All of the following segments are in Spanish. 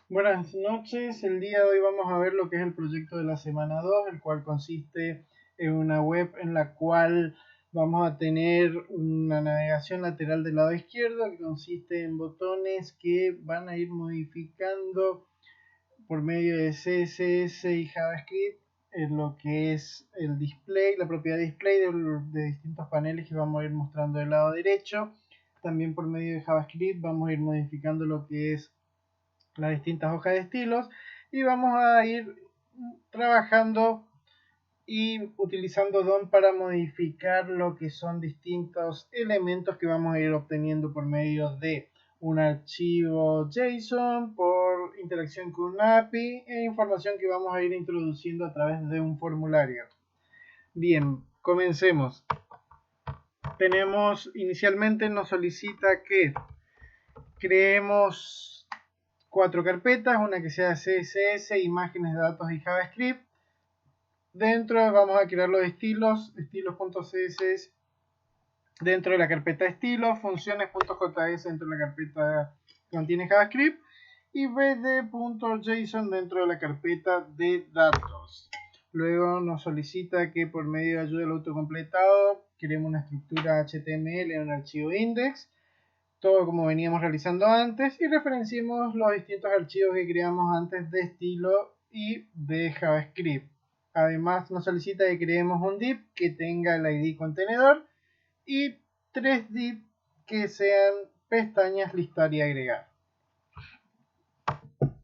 Buenas noches, el día de hoy vamos a ver lo que es el proyecto de la semana 2, el cual consiste en una web en la cual vamos a tener una navegación lateral del lado izquierdo que consiste en botones que van a ir modificando por medio de CSS y JavaScript en lo que es el display, la propiedad display de distintos paneles que vamos a ir mostrando del lado derecho. También por medio de JavaScript vamos a ir modificando lo que es las distintas hojas de estilos y vamos a ir trabajando y utilizando DOM para modificar lo que son distintos elementos que vamos a ir obteniendo por medio de un archivo JSON, por interacción con un API e información que vamos a ir introduciendo a través de un formulario. Bien, comencemos. Inicialmente nos solicita que creemos 4 carpetas, una que sea CSS, imágenes, datos y JavaScript. Dentro vamos a crear los estilos.css dentro de la carpeta estilos, funciones.js dentro de la carpeta que contiene JavaScript y bd.json dentro de la carpeta de datos. Luego nos solicita que por medio de ayuda al autocompletado creemos una estructura HTML en un archivo index, todo como veníamos realizando antes, y referenciemos los distintos archivos que creamos antes de estilo y de JavaScript. Además nos solicita que creemos un div que tenga el ID contenedor y 3 div que sean pestañas, listar y agregar.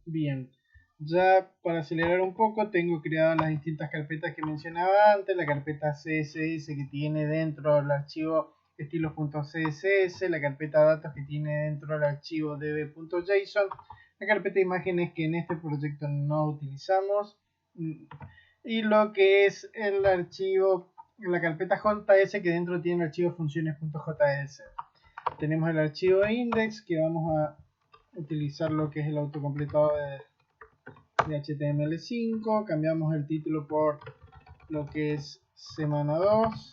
Bien, ya para acelerar un poco tengo creadas las distintas carpetas que mencionaba antes, la carpeta CSS que tiene dentro el archivo estilos.css, la carpeta datos que tiene dentro el archivo db.json, la carpeta imágenes que en este proyecto no utilizamos, y lo que es el archivo, la carpeta JS que dentro tiene el archivo funciones.js. Tenemos el archivo index que vamos a utilizar lo que es el autocompletado de HTML5, cambiamos el título por lo que es semana 2,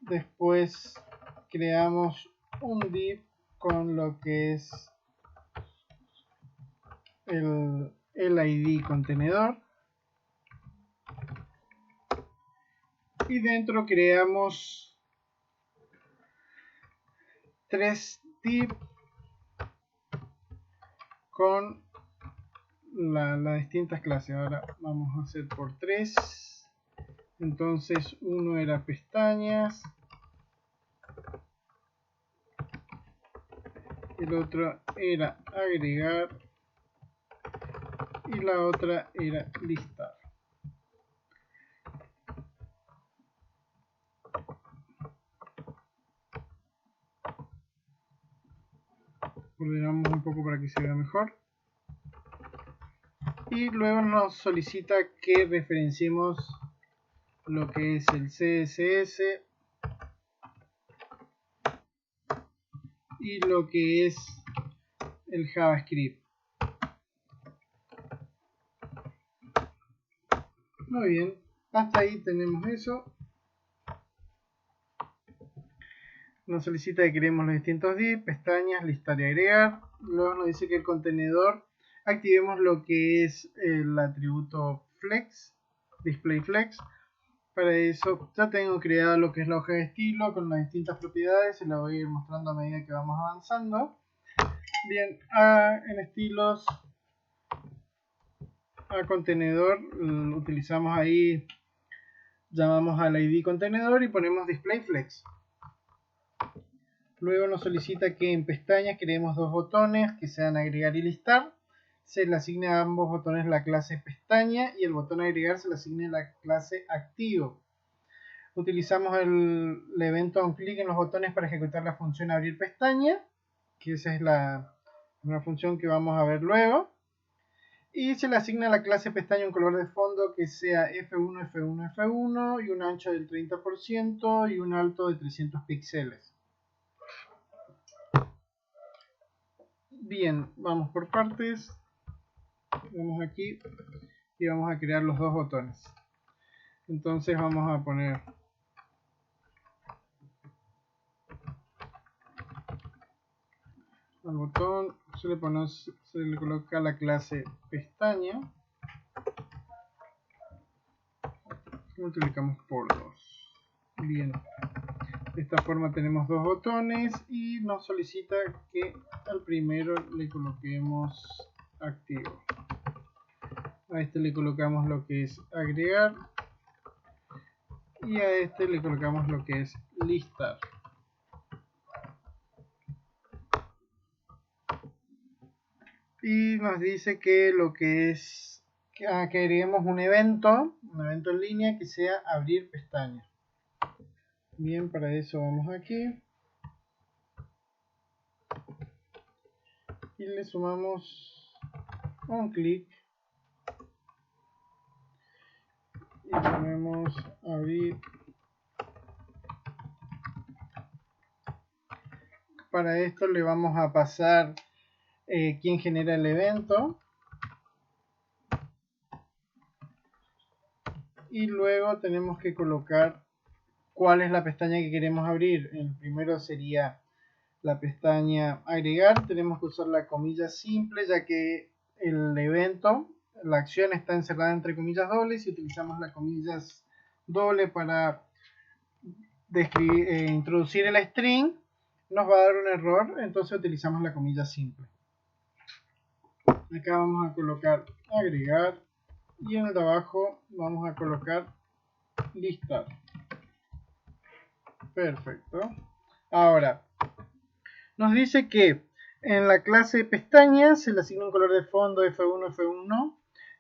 después creamos un div con lo que es el ID contenedor y dentro creamos 3 div con las distintas clases. Ahora vamos a hacer por 3. Entonces uno era pestañas, el otro era agregar y la otra era listar. Ordenamos un poco para que se vea mejor. Y luego nos solicita que referenciemos lo que es el CSS y lo que es el JavaScript. Muy bien, hasta ahí tenemos eso. Nos solicita que creemos los distintos div, pestañas, listar y agregar. Luego nos dice que el contenedor activemos lo que es el atributo flex, display flex. Para eso ya tengo creado lo que es la hoja de estilo con las distintas propiedades, se la voy a ir mostrando a medida que vamos avanzando. Bien, en estilos, a contenedor, utilizamos ahí, llamamos al ID contenedor y ponemos display flex. Luego nos solicita que en pestañas creemos 2 botones que sean agregar y listar. Se le asigna a ambos botones la clase pestaña y el botón agregar se le asigna la clase activo. Utilizamos el evento on click en los botones para ejecutar la función abrir pestaña, que esa es una función que vamos a ver luego. Y se le asigna a la clase pestaña un color de fondo que sea F1, F1, F1 y un ancho del 30% y un alto de 300 píxeles. Bien, vamos por partes. Vamos aquí y vamos a crear los 2 botones. Entonces vamos a poner al botón se le coloca la clase pestaña, multiplicamos por 2. Bien, de esta forma tenemos dos botones y nos solicita que al primero le coloquemos activo. A este le colocamos lo que es agregar y a este le colocamos lo que es listar. Y nos dice que lo que es que agreguemos un evento en línea que sea abrir pestaña. Bien, para eso vamos aquí y le sumamos un clic y ponemos abrir. Para esto le vamos a pasar quién genera el evento y luego tenemos que colocar cuál es la pestaña que queremos abrir. El primero sería la pestaña agregar. Tenemos que usar la comilla simple ya que el evento, la acción está encerrada entre comillas dobles y utilizamos las comillas doble para introducir el string. Nos va a dar un error, entonces utilizamos la comilla simple. Acá vamos a colocar agregar y en el de abajo vamos a colocar listar. Perfecto. Ahora, nos dice que en la clase pestaña se le asigna un color de fondo F1, F1,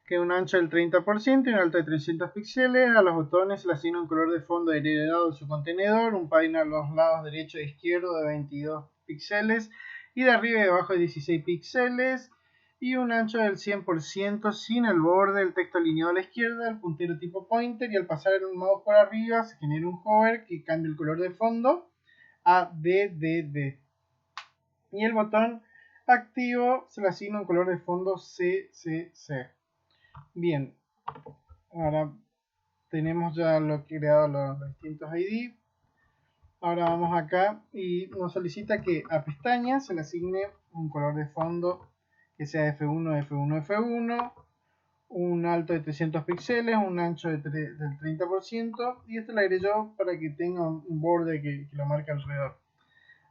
que es un ancho del 30% y un alto de 300 píxeles. A los botones se le asigna un color de fondo heredado de su contenedor, un padding a los lados derecho e izquierdo de 22 píxeles y de arriba y de abajo de 16 píxeles. Y un ancho del 100% sin el borde, el texto alineado a la izquierda, el puntero tipo pointer y al pasar el mouse por arriba se genera un hover que cambia el color de fondo a DDD. Y el botón activo se le asigna un color de fondo CCC. Bien, ahora tenemos ya creado los distintos ID. Ahora vamos acá y nos solicita que a pestaña se le asigne un color de fondo que sea F1, F1, F1, un alto de 300 píxeles, un ancho del 30% y esto lo agregué yo para que tenga un borde que lo marque alrededor.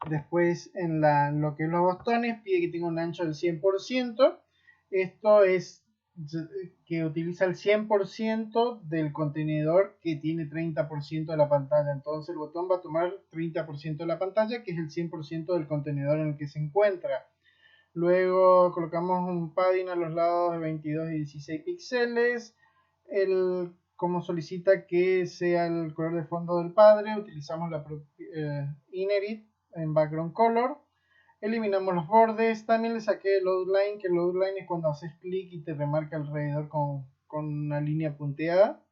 Después en lo que es los botones pide que tenga un ancho del 100%. Esto es que utiliza el 100% del contenedor que tiene 30% de la pantalla. Entonces el botón va a tomar 30% de la pantalla, que es el 100% del contenedor en el que se encuentra. Luego colocamos un padding a los lados de 22 y 16 píxeles. Como solicita que sea el color de fondo del padre, utilizamos la inherit en background color. Eliminamos los bordes. También le saqué el outline, que el outline es cuando haces clic y te remarca alrededor con una línea punteada.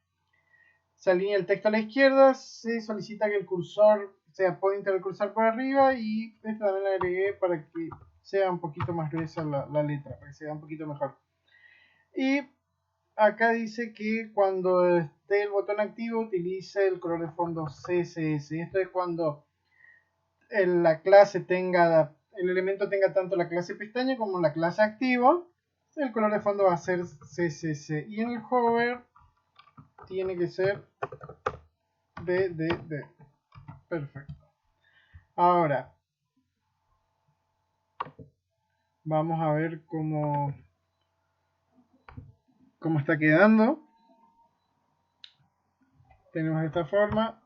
Se alinea el texto a la izquierda. Se solicita que el cursor sea pointer al cursor por arriba. Y esto también le agregué para que sea un poquito más gruesa la letra, para que se vea un poquito mejor. Y acá dice que cuando esté el botón activo utilice el color de fondo CSS. Esto es cuando la clase tenga, el elemento tenga tanto la clase pestaña como la clase activo. El color de fondo va a ser CSS y en el hover tiene que ser DDD. Perfecto. Ahora vamos a ver cómo está quedando. Tenemos de esta forma.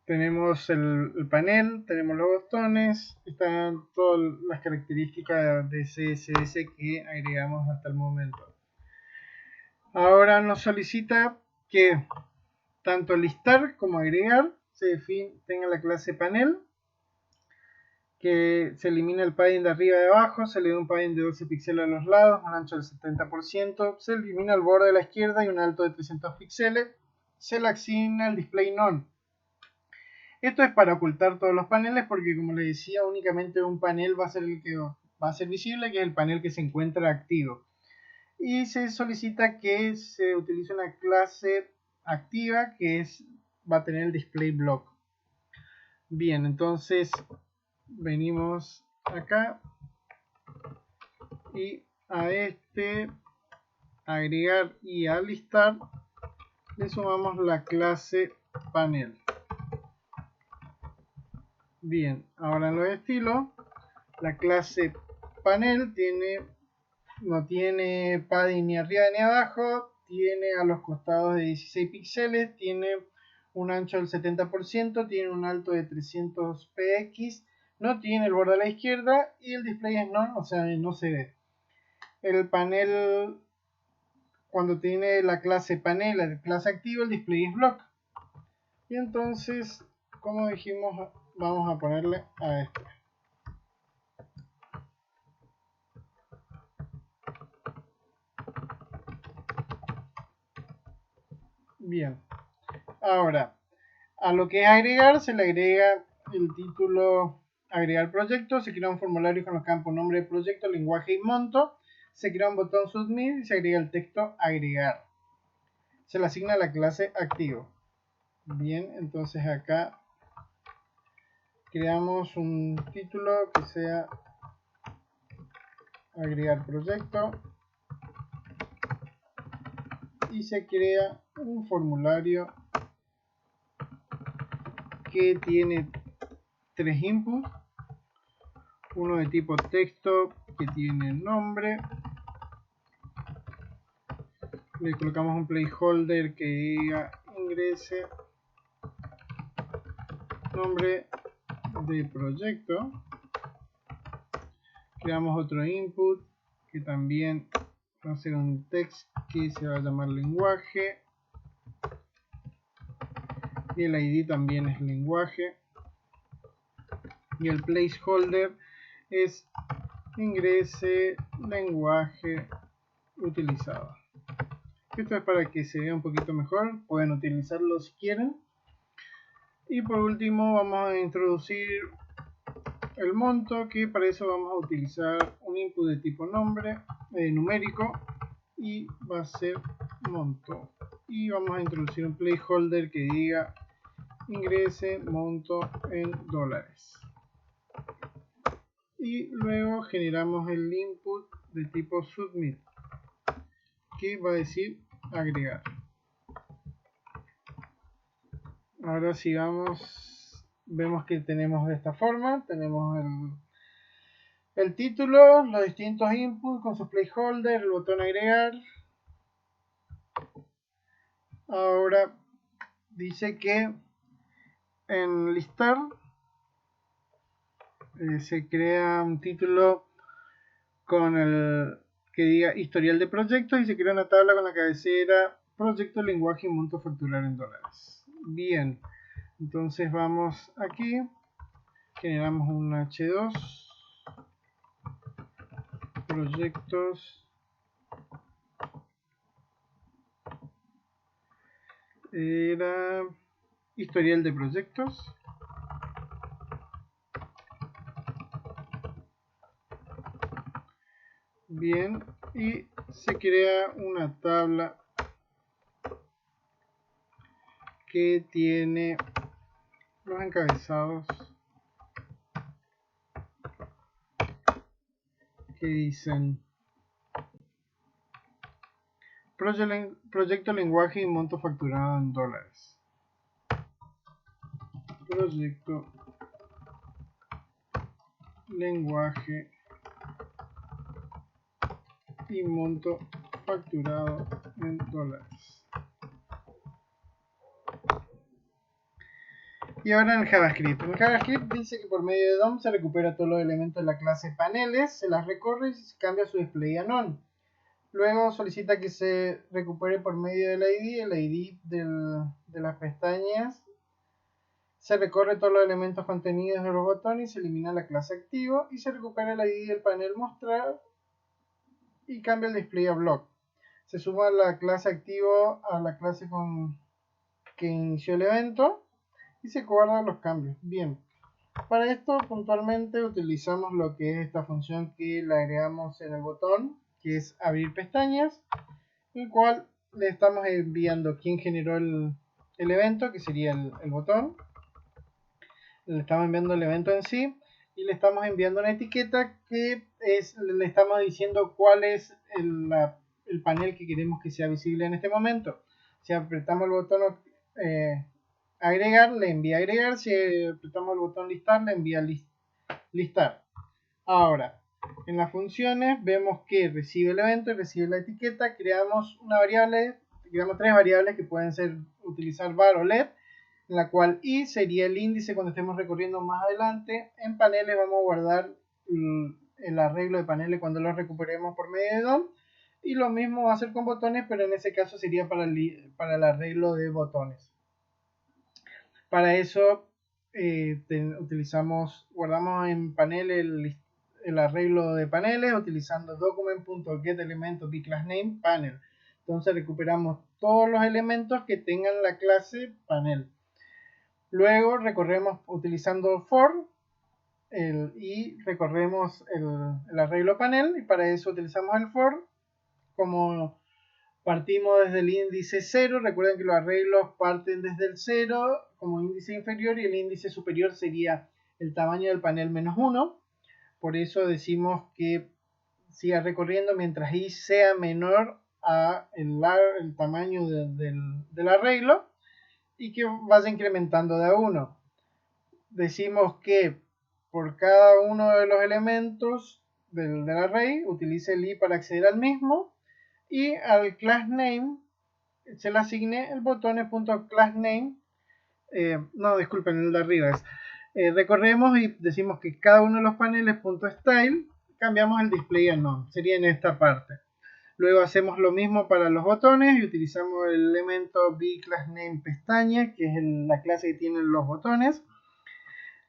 Tenemos el panel, tenemos los botones, están todas las características de CSS que agregamos hasta el momento. Ahora nos solicita que tanto listar como agregar tenga la clase panel, que se elimina el padding de arriba y de abajo, se le da un padding de 12 píxeles a los lados, un ancho del 70%, se elimina el borde de la izquierda y un alto de 300 píxeles, se le asigna el display none. Esto es para ocultar todos los paneles porque, como les decía, únicamente un panel va a ser el que va a ser visible, que es el panel que se encuentra activo. Y se solicita que se utilice una clase activa que va a tener el display block. Bien, entonces venimos acá y a este agregar y alistar le sumamos la clase panel. Bien, ahora en los estilos, la clase panel no tiene padding ni arriba ni abajo, tiene a los costados de 16 píxeles, tiene un ancho del 70%, tiene un alto de 300 px, no tiene el borde a la izquierda y el display es none, o sea, no se ve. El panel, cuando tiene la clase panel, la clase activa, el display es block. Y entonces, como dijimos, vamos a ponerle a este. Bien, ahora a lo que es agregar, se le agrega el título agregar proyecto, se crea un formulario con los campos nombre de proyecto, lenguaje y monto, se crea un botón submit y se agrega el texto agregar. Se le asigna la clase activo. Bien, entonces acá creamos un título que sea agregar proyecto y se crea un formulario que tiene 3 inputs, uno de tipo texto que tiene nombre, le colocamos un placeholder que diga ingrese nombre de proyecto, creamos otro input que también va a ser un text que se va a llamar lenguaje y el ID también es lenguaje y el placeholder es ingrese lenguaje utilizado. Esto es para que se vea un poquito mejor, pueden utilizarlo si quieren. Y por último vamos a introducir el monto, que para eso vamos a utilizar un input de tipo nombre numérico y va a ser monto. Y vamos a introducir un placeholder que diga ingrese monto en dólares. Y luego generamos el input de tipo submit, que va a decir agregar. Ahora sigamos, vemos que tenemos de esta forma, tenemos el título, los distintos inputs con sus placeholders, el botón agregar. Ahora dice que en listar se crea un título con el que diga historial de proyectos y se crea una tabla con la cabecera proyecto, lenguaje y monto a facturar en dólares. Bien, entonces vamos aquí, generamos un H2, proyectos, era historial de proyectos. Bien, y se crea una tabla que tiene los encabezados que dicen proyecto, lenguaje y monto facturado en dólares. Proyecto, lenguaje y monto facturado en dólares. Y ahora en JavaScript. En JavaScript dice que por medio de DOM se recupera todos los elementos de la clase paneles, se las recorre y se cambia su display a none. Luego solicita que se recupere por medio del ID, el ID de las pestañas. Se recorre todos los elementos contenidos de los botones y se elimina la clase activo y se recupera el ID del panel mostrar y cambia el display a block. Se suma la clase activo a la clase que inició el evento y se guardan los cambios. Bien, para esto puntualmente utilizamos lo que es esta función que le agregamos en el botón, que es abrir pestañas, el cual le estamos enviando quién generó el evento, que sería el botón. Le estamos enviando el evento en sí, y le estamos enviando una etiqueta que le estamos diciendo cuál es el panel que queremos que sea visible en este momento. Si apretamos el botón agregar, le envía agregar. Si apretamos el botón listar, le envía listar. Ahora, en las funciones vemos que recibe el evento y recibe la etiqueta. Creamos una variable, creamos tres variables que pueden ser utilizar var o let, en la cual i sería el índice cuando estemos recorriendo más adelante. En paneles vamos a guardar el arreglo de paneles cuando lo recuperemos por medio de DOM. Y lo mismo va a ser con botones, pero en ese caso sería para el arreglo de botones. Para eso guardamos en panel el arreglo de paneles utilizando document.getElementBClassName panel. Entonces recuperamos todos los elementos que tengan la clase panel. Luego recorremos utilizando for y recorremos el arreglo panel, y para eso utilizamos el for. Como partimos desde el índice 0, recuerden que los arreglos parten desde el 0 como índice inferior y el índice superior sería el tamaño del panel menos 1. Por eso decimos que siga recorriendo mientras i sea menor a el tamaño del arreglo y que vaya incrementando de a 1. Decimos que por cada uno de los elementos del array utilice el i para acceder al mismo, y al class name se le asigne el botones.className. No, disculpen, el de arriba es. Recorremos y decimos que cada uno de los paneles.style cambiamos el display a none, sería en esta parte. Luego hacemos lo mismo para los botones y utilizamos el elemento bClassName pestaña, que es la clase que tienen los botones.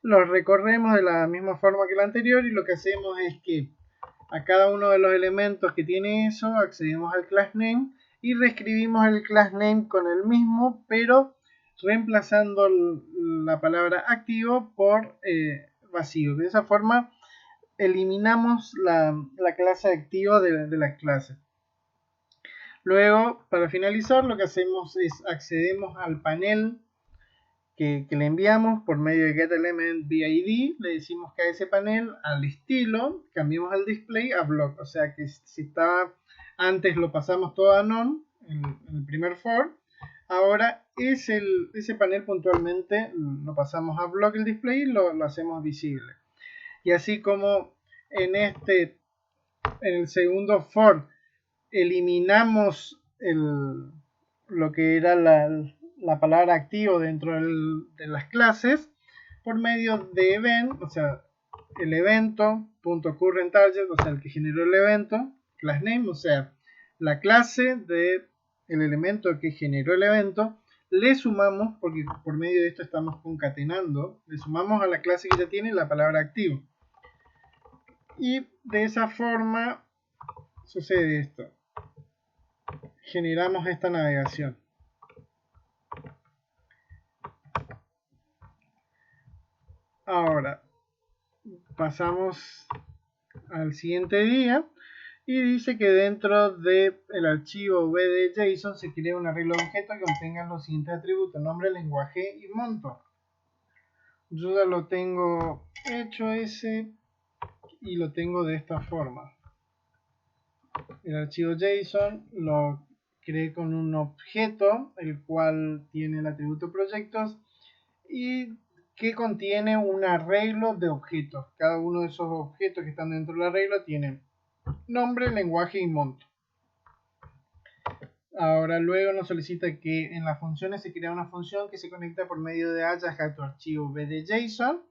Los recorremos de la misma forma que la anterior y lo que hacemos es que a cada uno de los elementos que tiene eso accedemos al class name y reescribimos el class name con el mismo, pero reemplazando la palabra activo por vacío. De esa forma eliminamos la clase activo de la clase. Luego, para finalizar, lo que hacemos es accedemos al panel que le enviamos por medio de getElementBID. Le decimos que a ese panel, al estilo, cambiemos el display a block. O sea que si estaba antes lo pasamos todo a none en el primer for, ahora ese panel puntualmente lo pasamos a block el display y lo hacemos visible. Y así como en el segundo for eliminamos lo que era la palabra activo dentro de las clases por medio de event, o sea, el evento.currentTarget, o sea, el que generó el evento, class name, o sea, la clase del elemento que generó el evento, le sumamos, porque por medio de esto estamos concatenando, le sumamos a la clase que ya tiene la palabra activo. Y de esa forma sucede esto. Generamos esta navegación. Ahora pasamos al siguiente día y dice que dentro del archivo bd.json se crea un arreglo de objetos que contenga los siguientes atributos: nombre, lenguaje y monto. Yo ya lo tengo hecho ese y lo tengo de esta forma. El archivo JSON lo creé con un objeto el cual tiene el atributo proyectos y que contiene un arreglo de objetos. Cada uno de esos objetos que están dentro del arreglo tiene nombre, lenguaje y monto. Ahora luego nos solicita que en las funciones se crea una función que se conecta por medio de Ajax a tu archivo bd.json.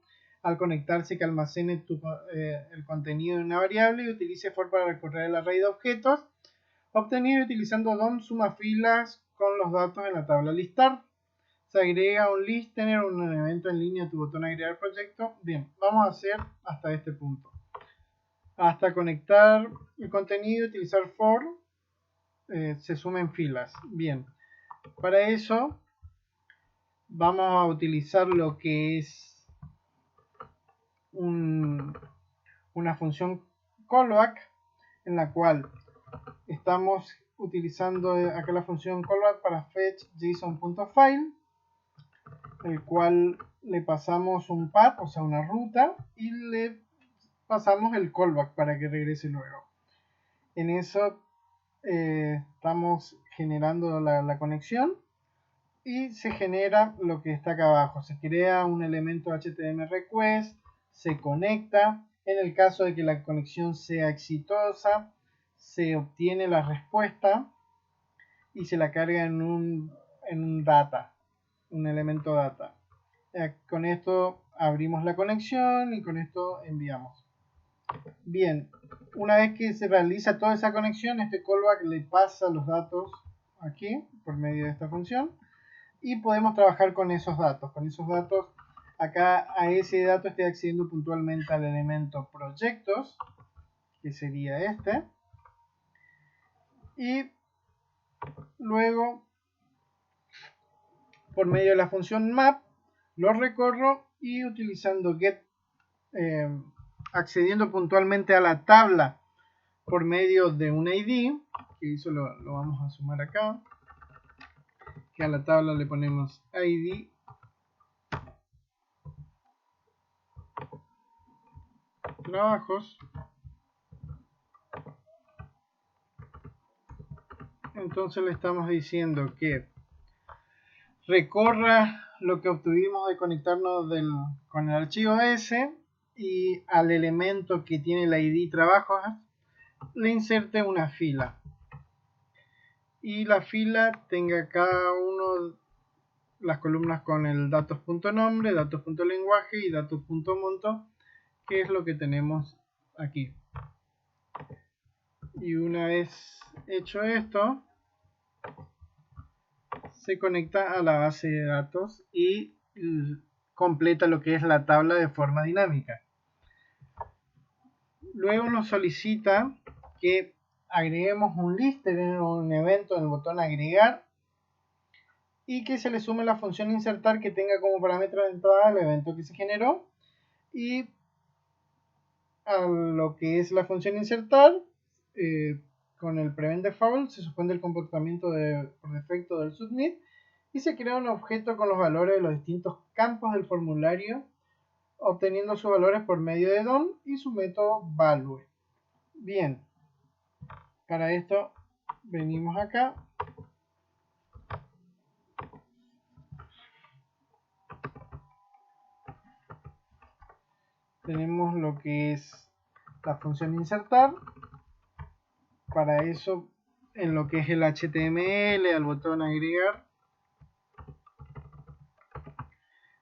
Al conectarse, que almacene el contenido de una variable y utilice for para recorrer el array de objetos obtenido utilizando DOM suma filas con los datos en la tabla listar. Se agrega un listener, un evento en línea a tu botón agregar proyecto. Bien, vamos a hacer hasta este punto. Hasta conectar el contenido, utilizar for, se sumen filas. Bien, para eso vamos a utilizar lo que es una función callback, en la cual estamos utilizando acá la función callback para fetch json.file, el cual le pasamos un path, o sea una ruta, y le pasamos el callback para que regrese luego. En eso estamos generando la conexión y se genera lo que está acá abajo. Se crea un elemento HTML request, se conecta. En el caso de que la conexión sea exitosa, se obtiene la respuesta y se la carga en un data, un elemento data. Con esto abrimos la conexión y con esto enviamos. Bien, una vez que se realiza toda esa conexión, este callback le pasa los datos aquí por medio de esta función y podemos trabajar con esos datos. Con esos datos, acá a ese dato estoy accediendo puntualmente al elemento proyectos, que sería este, y luego por medio de la función map lo recorro y utilizando get, accediendo puntualmente a la tabla por medio de un ID, que eso lo vamos a sumar acá, que a la tabla le ponemos ID trabajos. Entonces le estamos diciendo que recorra lo que obtuvimos de conectarnos con el archivo S y al elemento que tiene la ID trabajos le inserte una fila. Y la fila tenga cada uno las columnas con el datos.nombre, datos.lenguaje y datos.monto, que es lo que tenemos aquí. Y una vez hecho esto, se conecta a la base de datos y completa lo que es la tabla de forma dinámica. Luego nos solicita que agreguemos un lister en un evento en el botón agregar y que se le sume la función insertar que tenga como parámetro de entrada el evento que se generó, y a lo que es la función insertar, con el prevent default se suspende el comportamiento por defecto del submit y se crea un objeto con los valores de los distintos campos del formulario, obteniendo sus valores por medio de DOM y su método value. Bien, para esto venimos acá, tenemos lo que es la función insertar. Para eso, en lo que es el HTML, al botón agregar,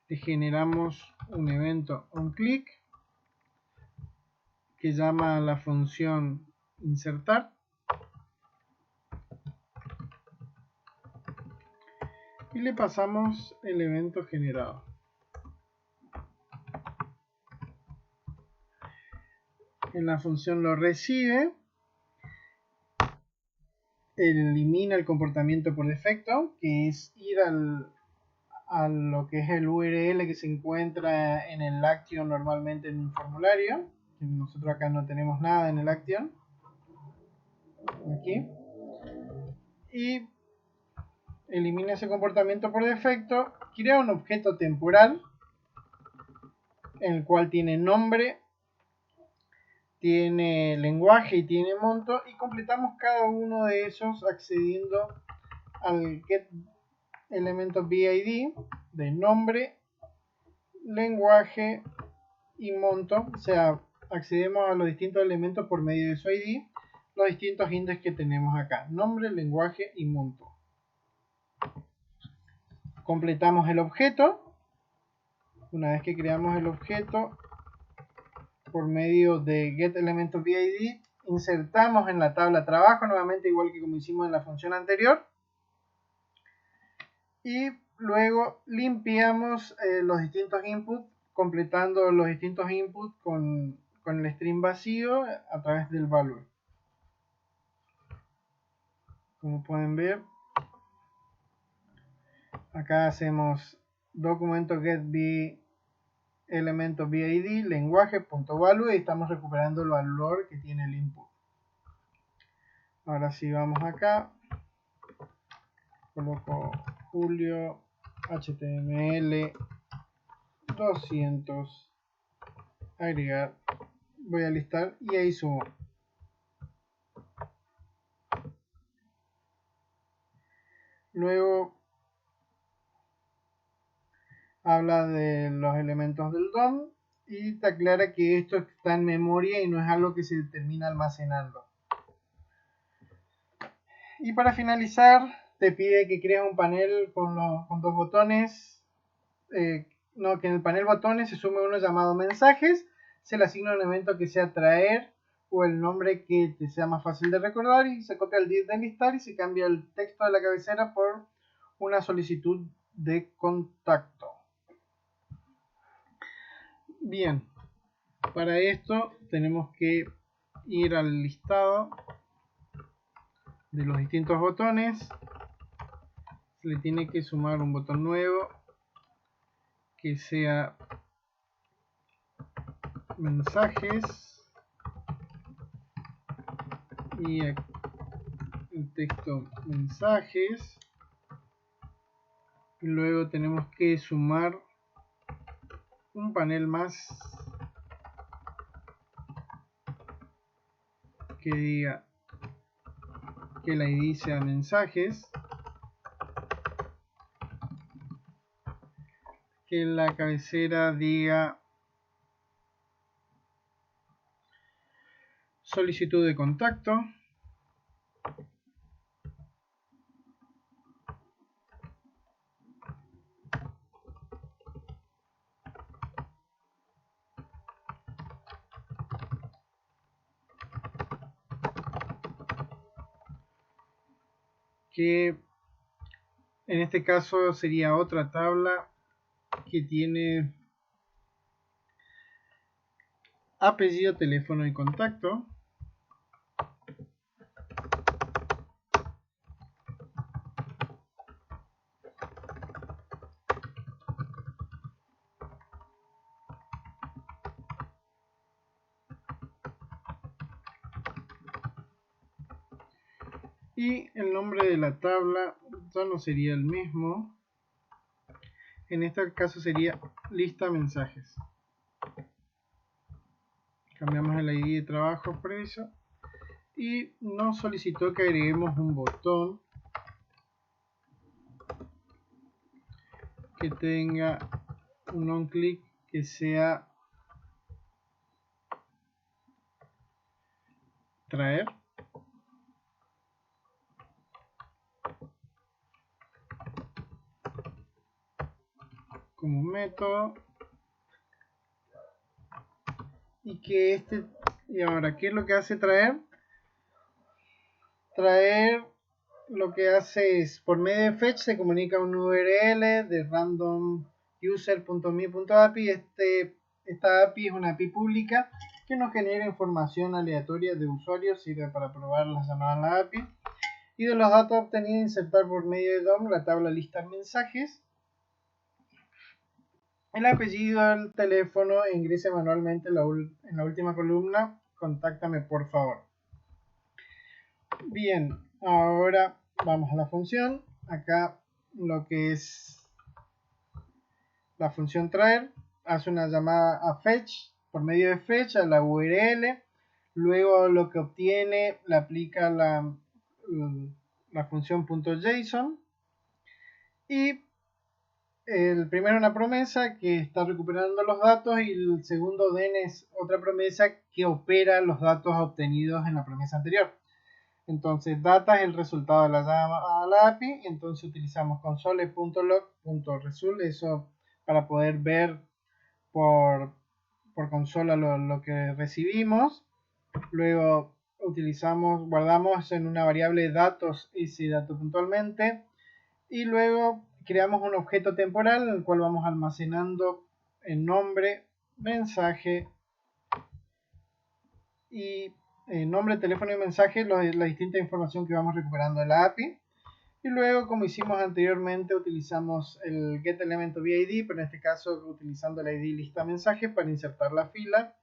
le generamos un evento onClick que llama a la función insertar y le pasamos el evento generado. En la función lo recibe, elimina el comportamiento por defecto, que es ir a lo que es el URL que se encuentra en el Action normalmente en un formulario. Nosotros acá no tenemos nada en el Action. Aquí. Y elimina ese comportamiento por defecto, crea un objeto temporal en el cual tiene nombre, tiene lenguaje y tiene monto, y completamos cada uno de esos accediendo al get elemento BID de nombre, lenguaje y monto. O sea, accedemos a los distintos elementos por medio de su ID, los distintos índices que tenemos acá: nombre, lenguaje y monto. Completamos el objeto. Una vez que creamos el objeto, por medio de getElementoBID, insertamos en la tabla trabajo, nuevamente igual que como hicimos en la función anterior. Y luego limpiamos los distintos inputs, completando los distintos inputs con el string vacío a través del value. Como pueden ver, acá hacemos documento getB elemento BID, lenguaje.value, y estamos recuperando el valor que tiene el input. Ahora sí, vamos acá, coloco Julio HTML 200, agregar, voy a listar y ahí sumo. Luego habla de los elementos del DOM y te aclara que esto está en memoria y no es algo que se termina almacenando. Y para finalizar te pide que crees un panel con dos botones, que en el panel botones se sume uno llamado mensajes, se le asigna un evento que sea traer o el nombre que te sea más fácil de recordar y se copia el div de enlistar y se cambia el texto de la cabecera por una solicitud de contacto. Bien, para esto tenemos que ir al listado de los distintos botones, se le tiene que sumar un botón nuevo que sea mensajes y el texto mensajes. Luego tenemos que sumar un panel más que diga que el ID sea mensajes, que la cabecera diga solicitud de contacto, que en este caso sería otra tabla que tiene apellido, teléfono y contacto. Y el nombre de la tabla ya no sería el mismo. En este caso sería lista mensajes. Cambiamos el ID de trabajo por eso. Y nos solicitó que agreguemos un botón que tenga un on click que sea traer. Como método. Y ahora, ¿qué es lo que hace traer? Traer lo que hace es, por medio de fetch se comunica un URL de random user.me.api. Esta API es una API pública que nos genera información aleatoria de usuarios, sirve para probar las llamadas a la API. Y de los datos obtenidos, insertar por medio de DOM la tabla lista mensajes, el apellido, el teléfono e ingrese manualmente en la última columna, contáctame por favor. Bien, ahora vamos a la función. Acá lo que es la función traer, hace una llamada a fetch, por medio de fetch a la URL, luego lo que obtiene le aplica la función .json y el primero una promesa que está recuperando los datos y el segundo den es otra promesa que opera los datos obtenidos en la promesa anterior. Entonces data es el resultado de la llamada a la API, entonces utilizamos console.log.result, eso para poder ver por consola lo que recibimos. Luego guardamos en una variable datos ese dato puntualmente y luego creamos un objeto temporal en el cual vamos almacenando el nombre, mensaje y nombre, teléfono y mensaje, la distinta información que vamos recuperando de la API. Y luego, como hicimos anteriormente, utilizamos el getElementOfID, pero en este caso utilizando la ID lista mensaje para insertar la fila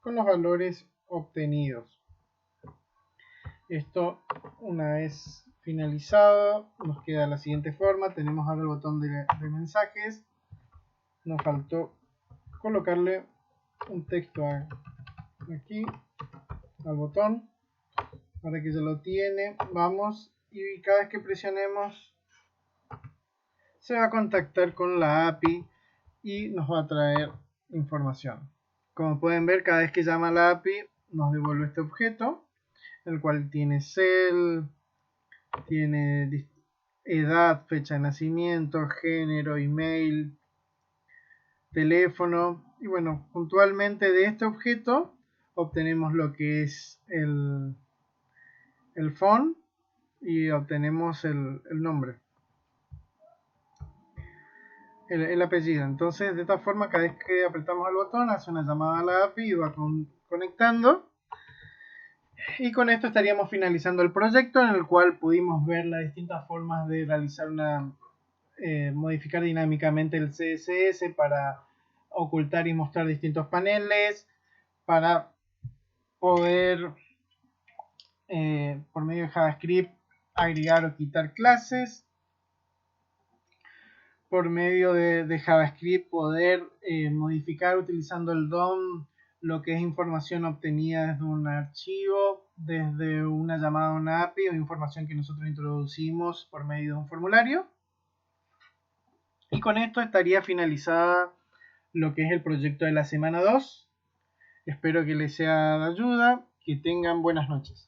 con los valores obtenidos. Esto, una vez finalizado, nos queda de la siguiente forma. Tenemos ahora el botón de mensajes. Nos faltó colocarle un texto aquí al botón para que ya lo tiene. Vamos, y cada vez que presionemos se va a contactar con la API y nos va a traer información. Como pueden ver, cada vez que llama la API nos devuelve este objeto, el cual tiene cel, tiene edad, fecha de nacimiento, género, email, teléfono. Y bueno, puntualmente de este objeto obtenemos lo que es el phone y obtenemos el nombre, el apellido. Entonces, de esta forma, cada vez que apretamos el botón, hace una llamada a la API y va conectando. Y con esto estaríamos finalizando el proyecto, en el cual pudimos ver las distintas formas de realizar modificar dinámicamente el CSS para ocultar y mostrar distintos paneles, para poder por medio de JavaScript agregar o quitar clases, por medio de JavaScript poder modificar utilizando el DOM lo que es información obtenida desde un archivo, desde una llamada a una API o información que nosotros introducimos por medio de un formulario. Y con esto estaría finalizada lo que es el proyecto de la semana 2. Espero que les sea de ayuda, que tengan buenas noches.